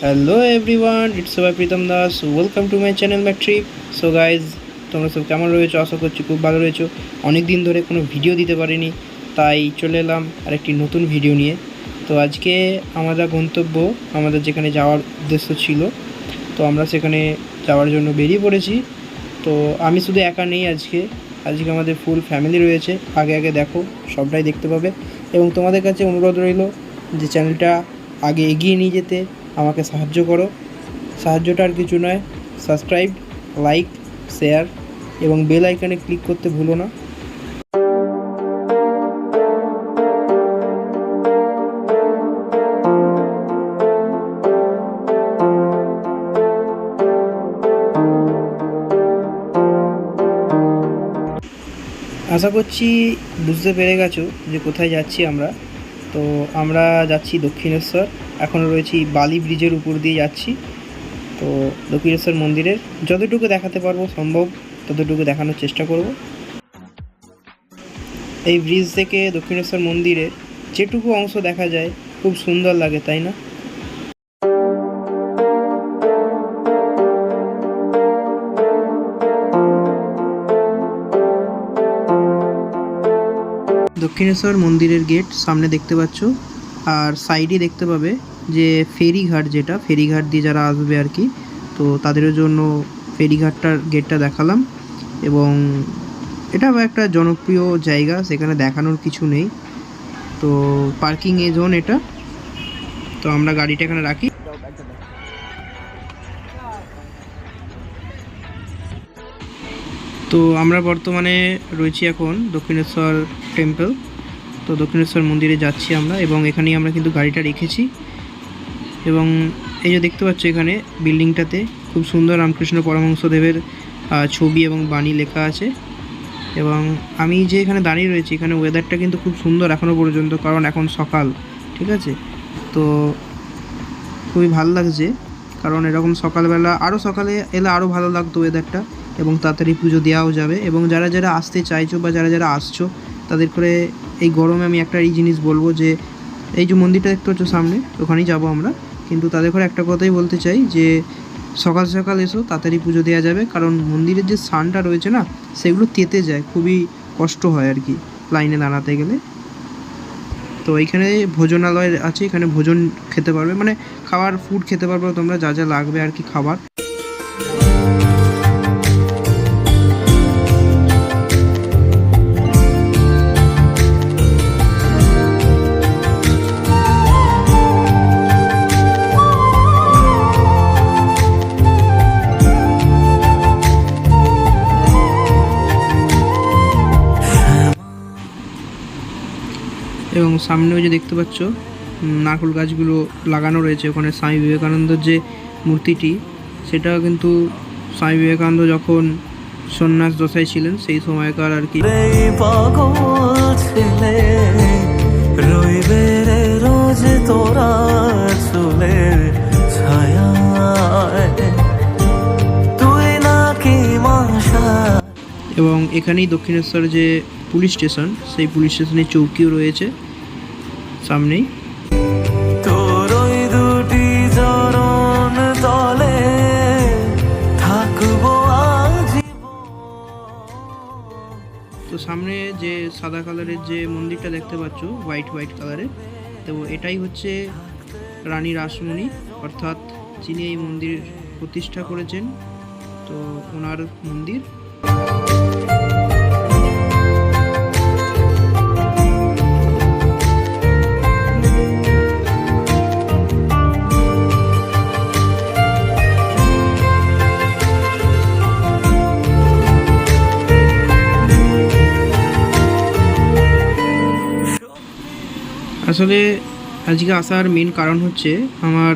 Hello everyone, it's by Pritam Das. Welcome to my channel my trip. So guys, তোমরা সব কেমন রয়েছো? আশা করছি খুব ভালো রয়েছো। অনেক দিন ধরে কোনো ভিডিও দিতে পারিনি, তাই চলে এলাম আরেকটি নতুন ভিডিও নিয়ে। তো আজকে আমাদের গন্তব্য, আমাদের যেখানে যাওয়ার উদ্দেশ্য ছিল, তো আমরা সেখানে যাওয়ার জন্য বেরিয়ে পড়েছি। তো আমি শুধু একা নেই, আজকে আমাদের ফুল ফ্যামিলি রয়েছে। আগে দেখো, সবটাই দেখতে পাবে। এবং তোমাদের কাছে অনুরোধ রইল যে চ্যানেলটা আগে এগিয়ে নিয়ে যেতে আমাকে সাহায্য করো। সাহায্যটা আর কিছু নয়, সাবস্ক্রাইব, লাইক, শেয়ার এবং বেল আইকনে ক্লিক করতে ভুলো না। আশা করছি বুঝতে পেরে গেছো যে কোথায় যাচ্ছি আমরা। তো আমরা যাচ্ছি দক্ষিণেশ্বর। এখন রয়েছি বালি ব্রিজের উপর দিয়ে যাচ্ছি। তো দক্ষিণেশ্বর মন্দিরের যতটুকু দেখাতে পারবো সম্ভব ততটুকু দেখানোর চেষ্টা করব। এই ব্রিজ থেকে দক্ষিণেশ্বর মন্দিরের যেটুকু অংশ দেখা যায় খুব সুন্দর লাগে, তাই না? দক্ষিণেশ্বর মন্দিরের গেট সামনে দেখতে পাচ্ছ, আর সাইডে দেখতে পাবে যে ফেরিঘাট, যেটা ফেরিঘাট দিয়ে যারা আসবে আর কি, তো তাদের জন্য ফেরিঘাটটার গেটটা দেখালাম। এবং এটা একটা জনপ্রিয় জায়গা, সেখানে দেখানোর কিছু নেই। তো পার্কিং এ জোন এটা। তো আমরা গাড়িটা এখানে রাখি। তো আমরা বর্তমানে রয়েছি এখন দক্ষিণেশ্বর টেম্পল। তো দক্ষিণেশ্বর মন্দিরে যাচ্ছি আমরা, এবং এখানেই আমরা কিন্তু গাড়িটা রেখেছি। এবং এই যে দেখতে পাচ্ছ, এখানে বিল্ডিংটাতে খুব সুন্দর রামকৃষ্ণ পরমহংসদেবের ছবি এবং বাণী লেখা আছে। এবং আমি যে এখানে দাঁড়িয়ে রয়েছি, এখানে ওয়েদারটা কিন্তু খুব সুন্দর এখনও পর্যন্ত, কারণ এখন সকাল, ঠিক আছে? তো খুবই ভালো লাগছে, কারণ এরকম সকালবেলা, আরও সকালে এলে আরও ভালো লাগতো ওয়েদারটা, এবং তাড়াতাড়ি পুজো দেওয়াও যাবে। এবং যারা আসতে চাইছো বা যারা আসছো, তাদের করে এই গরমে আমি একটা এই জিনিস বলবো যে এই যে মন্দিরটা দেখতে পাচ্ছ সামনে, ওখানেই যাবো আমরা। কিন্তু তাদের করে একটা কথাই বলতে চাই যে সকাল সকাল এসো, তাড়াতাড়ি পুজো দেওয়া যাবে, কারণ মন্দিরের যে স্থানটা রয়েছে না, সেগুলো তেতে যায়, খুবই কষ্ট হয় আর কি লাইনে দাঁড়াতে গেলে। তো এইখানে ভোজনালয় আছে, এখানে ভোজন খেতে পারবে, মানে খাবার ফুড খেতে পারবে তোমরা, যা লাগবে আর কি খাবার। এবং সামনেও যে দেখতে পাচ্ছ নারকেল গাছগুলো লাগানো রয়েছে, ওখানে স্বামী বিবেকানন্দের যে মূর্তিটি, সেটাও কিন্তু স্বামী বিবেকানন্দ যখন সন্ন্যাস দশায় ছিলেন সেই সময়কার আর কি। এবং এখানেই দক্ষিণেশ্বর যে পুলিশ স্টেশন, সেই পুলিশ স্টেশনের চৌকিও রয়েছে সামনেই। তো সামনে যে সাদা কালারের যে মন্দিরটা দেখতে পাচ্ছ, হোয়াইট কালারের, তো এটাই হচ্ছে রানী রাসমণি, অর্থাৎ যিনি এই মন্দির প্রতিষ্ঠা করেছেন, তো ওনার মন্দির। আসলে আজকে আসার মেন কারণ হচ্ছে আমার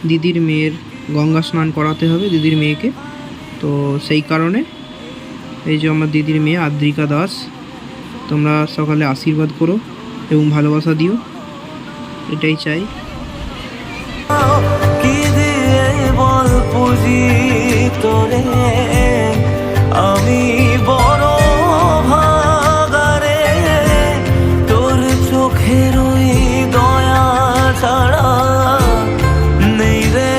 দিদির মেয়ের গঙ্গা স্নান করাতে হবে, দিদির মেয়েকে। তো সেই কারণে এই যে আমার দিদির মেয়ে আদ্রিকা দাস, তোমরা সকালে আশীর্বাদ করো এবং ভালোবাসা দিও, এটাই চাই। আমি বড় ভাগারে তোর চোখের দয়া ছাড়া নেই রে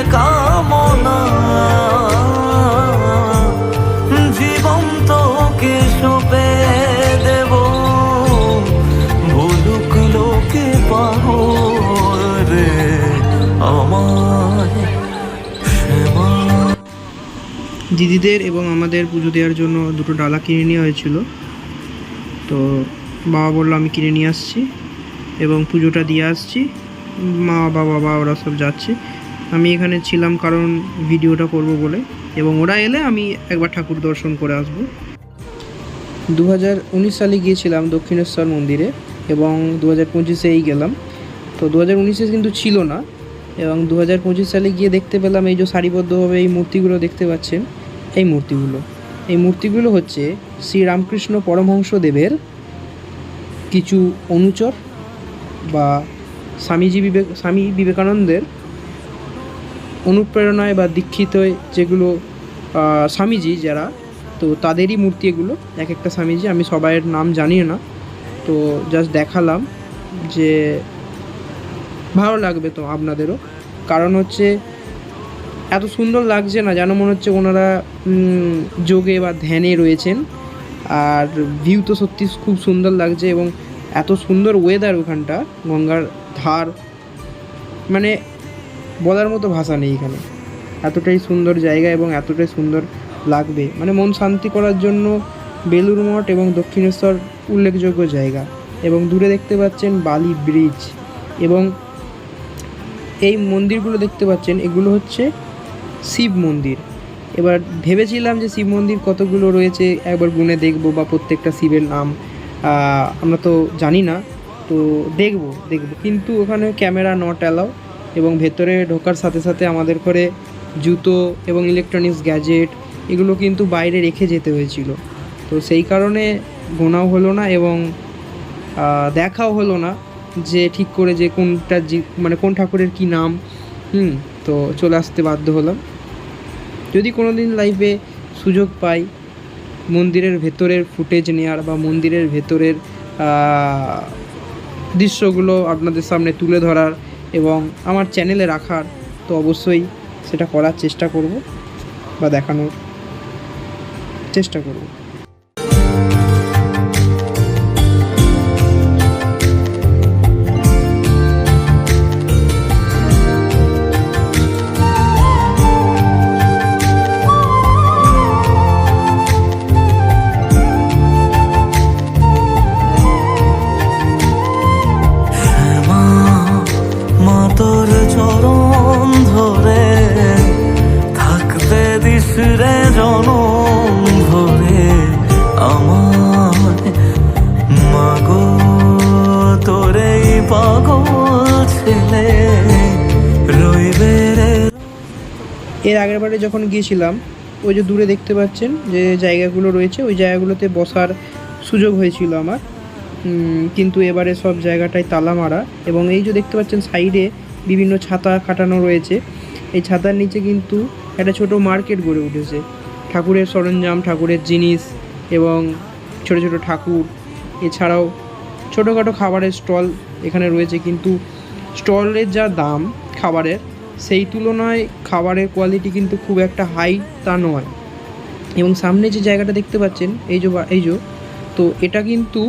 দিদিদের এবং আমাদের পুজো দেওয়ার জন্য দুটো ডালা কিনে নেওয়া হয়েছিল, তো বাবা বললো আমি কিনে নিয়ে আসছি এবং পুজোটা দিয়ে আসছি। মা বাবা ওরা সব যাচ্ছে, আমি এখানে ছিলাম কারণ ভিডিওটা করব বলে, এবং ওরা এলে আমি একবার ঠাকুর দর্শন করে আসব। 2019 সালে গিয়েছিলাম দক্ষিণেশ্বর মন্দিরে এবং 2025-এই গেলাম। তো 2019-এ কিন্তু ছিল না, এবং 2025 সালে গিয়ে দেখতে পেলাম এই যে সারিবদ্ধভাবে এই মূর্তিগুলো দেখতে পাচ্ছেন, এই মূর্তিগুলো হচ্ছে শ্রীরামকৃষ্ণ পরমহংসদেবের কিছু অনুচর বা স্বামী বিবেকানন্দের অনুপ্রেরণায় বা দীক্ষিত যেগুলো স্বামীজি যারা, তো তাদেরই মূর্তি এগুলো, এক একটা স্বামীজি, আমি সবাইয়ের নাম জানি না, তো জাস্ট দেখালাম যে ভালো লাগবে তো আপনাদেরও, কারণ হচ্ছে এত সুন্দর লাগছে না, যেন মনে হচ্ছে ওনারা যোগে বা ধ্যানে রয়েছেন। আর ভিউ তো সত্যি খুব সুন্দর লাগছে, এবং এত সুন্দর ওয়েদার ওখানটা, গঙ্গার ধার, মানে বলার মতো ভাষা নেই এখানে, এতটাই সুন্দর জায়গা এবং এতটাই সুন্দর লাগবে, মানে মন শান্তি করার জন্য বেলুড় মঠ এবং দক্ষিণেশ্বর উল্লেখযোগ্য জায়গা। এবং দূরে দেখতে পাচ্ছেন বালি ব্রিজ, এবং এই মন্দিরগুলো দেখতে পাচ্ছেন এগুলো হচ্ছে শিব মন্দির। এবার ভেবেছিলাম যে শিব মন্দির কতগুলো রয়েছে একবার গুনে দেখব, বা প্রত্যেকটা শিবের নাম আমরা তো জানি না, তো দেখব, কিন্তু ওখানে ক্যামেরা নট অ্যালাউ, এবং ভেতরে ঢোকার সাথে সাথে আমাদের করে জুতো এবং ইলেকট্রনিক্স গ্যাজেট এগুলো কিন্তু বাইরে রেখে যেতে হয়েছিল, তো সেই কারণে গোনাও হলো না এবং দেখাও হলো না যে ঠিক করে যে কোনটা মানে কোন ঠাকুরের কি নাম, তো চলে আসতে বাধ্য হলাম। যদি কোনো দিন লাইফে সুযোগ পাই মন্দিরের ভেতরের ফুটেজ নেওয়ার বা মন্দিরের ভেতরের দৃশ্যগুলো আপনাদের সামনে তুলে ধরার এবং আমার চ্যানেলে রাখার, তো অবশ্যই সেটা করার চেষ্টা করব বা দেখানোর চেষ্টা করব। তোর চরণ ধরে থাকতে দিস রে জনম ধরে আমার মাগো, তোরে পাগল ছেলে রইবে রে। এর আগের বারে যখন গিয়েছিলাম ওই যে দূরে দেখতে পাচ্ছেন যে জায়গাগুলো রয়েছে, ওই জায়গাগুলোতে বসার সুযোগ হয়েছিল আমার, কিন্তু এবারে সব জায়গাটায় তালা মারা। এবং এই যে দেখতে পাচ্ছেন সাইডে বিভিন্ন ছাতা কাটানো রয়েছে, এই ছাতার নিচে কিন্তু একটা ছোট মার্কেট গড়ে উঠেছে, ঠাকুরের সরঞ্জাম, ঠাকুরের জিনিস এবং ছোট ছোট ঠাকুর, এছাড়াও ছোটোখাটো খাবারের স্টল এখানে রয়েছে, কিন্তু স্টলের যা দাম খাবারের, সেই তুলনায় খাবারের কোয়ালিটি কিন্তু খুব একটা হাই তা নয়। এবং সামনে যে জায়গাটা দেখতে পাচ্ছেন এই যে তো এটা কিন্তু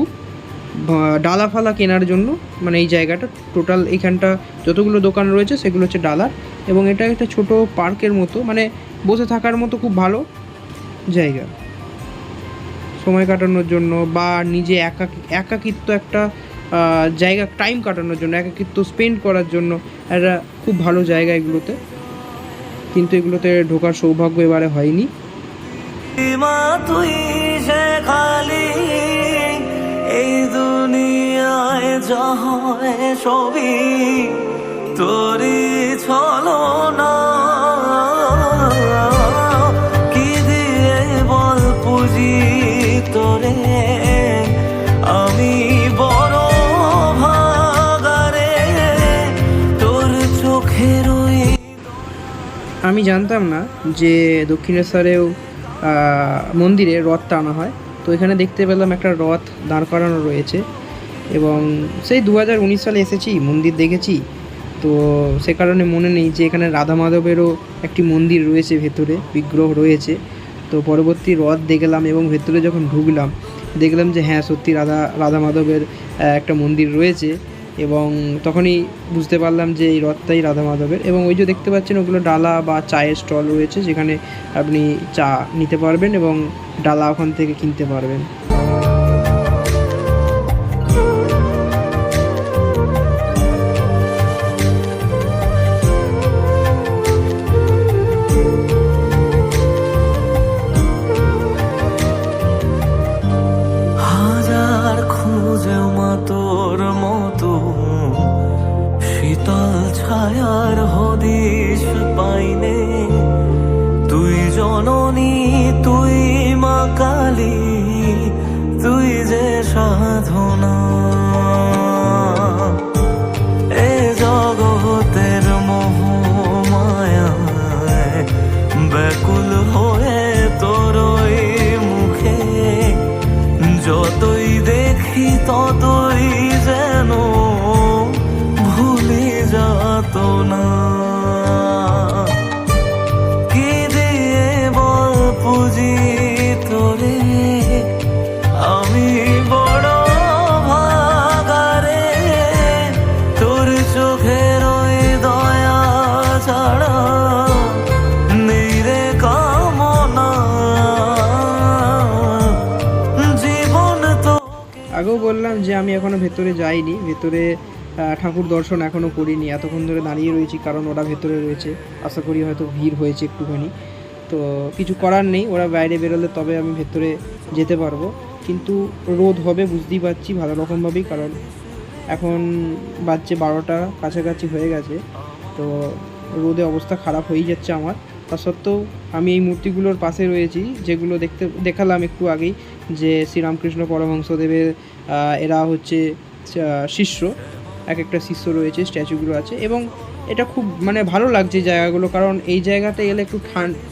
ডালা ফালা কেনার জন্য, মানে এই জায়গাটা টোটাল এখানটা যতগুলো দোকান রয়েছে সেগুলো হচ্ছে ডালার, এবং এটা একটা ছোট পার্কের মতো, মানে বসে থাকার মতো খুব ভালো জায়গা সময় কাটানোর জন্য, বা নিজে একাকিত্ব একটা জায়গা টাইম কাটানোর জন্য, একাকিত্ব স্পেন্ড করার জন্য একটা খুব ভালো জায়গা এগুলোতে, কিন্তু এগুলোতে ঢোকার সৌভাগ্য এবারে হয়নি। তুই সে খালি এই দুনিয়ায় যা হয় সবই তোরই ছলনা, কি দিয়ে বল পুজি তোরে আমি বড় ভাগারে তোর চোখের। আমি জানতাম না যে দক্ষিণেশ্বরেও মন্দিরে রথ টানা হয়, তো এখানে দেখতে পেলাম একটা রথ দাঁড় করানো রয়েছে, এবং সেই 2019 সালে এসেছি, মন্দির দেখেছি, তো সে কারণে মনে নেই যে এখানে রাধা মাধবেরও একটি মন্দির রয়েছে, ভেতরে বিগ্রহ রয়েছে। তো পরবর্তী রথ দেখলাম এবং ভেতরে যখন ঢুকলাম দেখলাম যে হ্যাঁ সত্যি রাধা মাধবের একটা মন্দির রয়েছে, এবং তখনই বুঝতে পারলাম যে এই রথটাই রাধা মাধবের। এবং ওই যে দেখতে পাচ্ছেন ওগুলো ডালা বা চায়ের স্টল রয়েছে, যেখানে আপনি চা নিতে পারবেন এবং ডালা ওখান থেকে কিনতে পারবেন। হাজার খুঁজেও মা তোর মতো শীতল ছায়ার হদিশ পাইনে। তুই জননী, তুই মা কালী, তুই যে সাধনা। এ জগতের মোহ মায়ায় ব্যাকুল হয়ে তোরই মুখে যতই দেখি ততই যেন ভুলে যাত না। কি দিয়ে বল পুজি তোরে, আমি বড় ভাগারে। তোর চোখের ওই দয়া ছাড়া নেই রে কামনা। জীবন তো আগেও বললাম যে আমি এখনও ভেতরে যাইনি, ভেতরে ঠাকুর দর্শন এখনও করিনি। এতক্ষণ ধরে দাঁড়িয়ে রয়েছি কারণ ওরা ভেতরে রয়েছে, আশা করি হয়তো ভিড় হয়েছে একটুখানি। তো কিছু করার নেই, ওরা বাইরে বেরোলে তবে আমি ভেতরে যেতে পারবো। কিন্তু রোদ হবে বুঝতেই পারছি ভালো রকমভাবেই, কারণ এখন বাজছে 12টা কাছাকাছি হয়ে গেছে। তো রোদে অবস্থা খারাপ হয়েই যাচ্ছে আমার। তা সত্ত্বেও আমি এই মূর্তিগুলোর পাশে রয়েছি, যেগুলো দেখালাম একটু আগেই, যে শ্রীরামকৃষ্ণ পরমহংসদেবের এরা হচ্ছে শিষ্য, এক একটা শিষ্য রয়েছে, স্ট্যাচুগুলো আছে। এবং এটা খুব মানে ভালো লাগছে জায়গাগুলো, কারণ এই জায়গাটা এলে একটু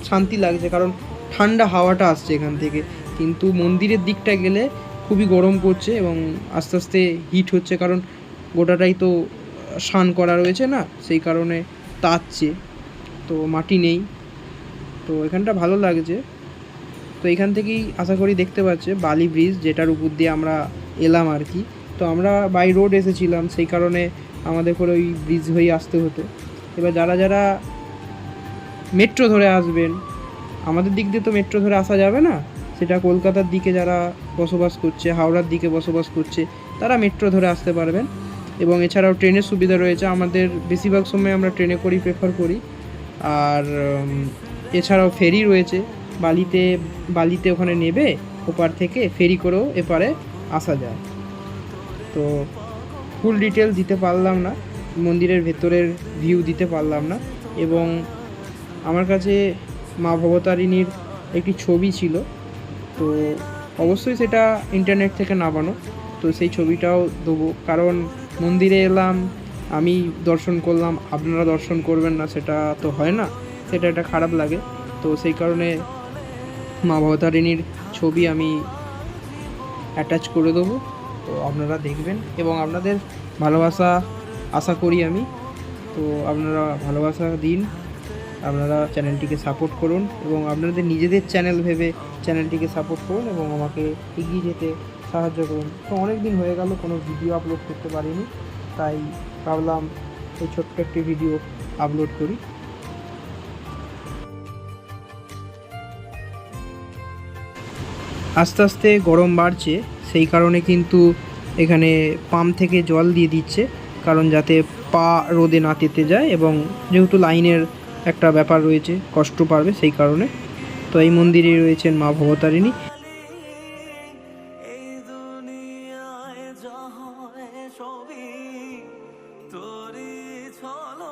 শান্তি লাগছে, কারণ ঠান্ডা হাওয়াটা আসছে এখান থেকে। কিন্তু মন্দিরের দিকটা গেলে খুবই গরম করছে এবং আস্তে আস্তে হিট হচ্ছে, কারণ গোটাটাই তো স্নান করা রয়েছে না, সেই কারণে তাপছে, তো মাটি নেই। তো এখানটা ভালো লাগছে। তো এখান থেকেই আশা করি দেখতে পাচ্ছে বালি ব্রিজ, যেটার উপর দিয়ে আমরা এলাম আর কি। তো আমরা বাই রোড এসেছিলাম, সেই কারণে আমাদের করে ওই ব্রিজ হয়ে আসতে হতো। এবার যারা যারা মেট্রো ধরে আসবেন, আমাদের দিক দিয়ে তো মেট্রো ধরে আসা যাবে না, সেটা কলকাতার দিকে যারা বসবাস করছে, হাওড়ার দিকে বসবাস করছে, তারা মেট্রো ধরে আসতে পারবেন। এবং এছাড়াও ট্রেনের সুবিধা রয়েছে, আমাদের বেশিরভাগ সময় আমরা ট্রেনে করেই প্রেফার করি। আর এছাড়াও ফেরি রয়েছে, বালিতে ওখানে নেবে, ওপার থেকে ফেরি করেও এপারে আসা যায়। তো ফুল ডিটেলস দিতে পারলাম না, মন্দিরের ভেতরের ভিউ দিতে পারলাম না। এবং আমার কাছে মা ভবতারিণীর একটি ছবি ছিল, তো অবশ্যই সেটা ইন্টারনেট থেকে নামানো, তো সেই ছবিটাও দেবো। কারণ মন্দিরে এলাম, আমি দর্শন করলাম, আপনারা দর্শন করবেন না, সেটা তো হয় না, সেটা একটা খারাপ লাগে। তো সেই কারণে মা ভবতারিণীর ছবি আমি অ্যাটাচ করে দেবো, তো আপনারা দেখবেন এবং আপনাদের ভালোবাসা আশা করি আমি। তো আপনারা ভালোবাসা দিন, আপনারা চ্যানেলটিকে সাপোর্ট করুন এবং আপনাদের নিজেদের চ্যানেল ভেবে চ্যানেলটিকে সাপোর্ট করুন এবং আমাকে এগিয়ে যেতে সাহায্য করুন। তো অনেক দিন হয়ে গেল কোনো ভিডিও আপলোড করতে পারিনি, তাই ভাবলাম এই ছোট্ট একটি ভিডিও আপলোড করি। আস্তে আস্তে গরম বাড়ছে, সেই কারণে কিন্তু এখানে পাম্প থেকে জল দিয়ে দিচ্ছে, কারণ যাতে পা রোদে না তেতে যায়, এবং যেহেতু লাইনের একটা ব্যাপার রয়েছে, কষ্ট পাবে সেই কারণে। তো এই মন্দিরে রয়েছেন মা ভবতারিণী। এই দুনিয়ায় যা হয় সবই তোরই ছলনা।